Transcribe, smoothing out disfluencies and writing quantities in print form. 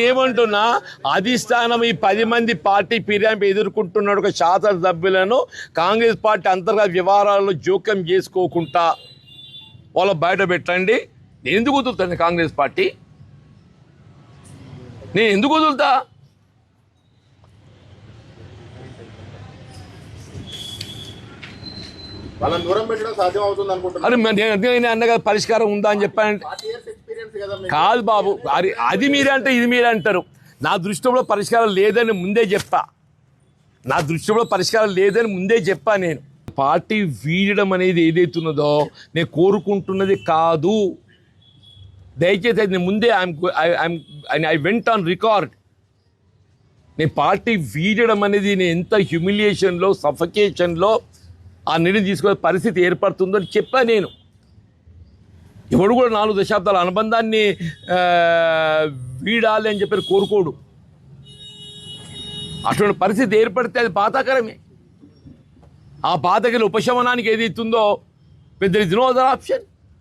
ఏమంటున్నా అధిష్టానం ఈ 10 మంది పార్టీ ఫిర్యాదు ఎదుర్కొంటున్న ఒక శాసనసభ్యులను కాంగ్రెస్ పార్టీ అంతర్గత వ్యవహారాల్లో జోక్యం చేసుకోకుండా వాళ్ళు బయట పెట్టండి. నేను ఎందుకు వదులుతాను కాంగ్రెస్ పార్టీ? నేను ఎందుకు వదులుతా? అరే నేను అన్నగా పరిష్కారం ఉందా అని చెప్పానంటే కాదు బాబు. అది మీరే అంటే ఇది మీరే అంటారు. నా దృష్టిలో పరిష్కారం లేదని ముందే చెప్పా. నేను పార్టీ వీడడం అనేది ఏదైతున్నదో నేను కోరుకుంటున్నది కాదు. దయచేసి అది నేను ముందే ఐ వెంట్ ఆన్ రికార్డ్. నేను పార్టీ వీడడం అనేది నేను ఎంత హ్యూమిలియేషన్లో సఫకేషన్లో ఆ నిర్ణయం తీసుకునే పరిస్థితి ఏర్పడుతుందో అని చెప్పా. నేను ఎవడు కూడా 4 దశాబ్దాల అనుబంధాన్ని వీడాలి అని చెప్పి కోరుకోడు. అటువంటి పరిస్థితి ఏర్పడితే అది బాధాకరమే. ఆ బాధకి ఉపశమనానికి ఏదైతుందో పెద్ద ఇస్ నో అదర్ ఆప్షన్.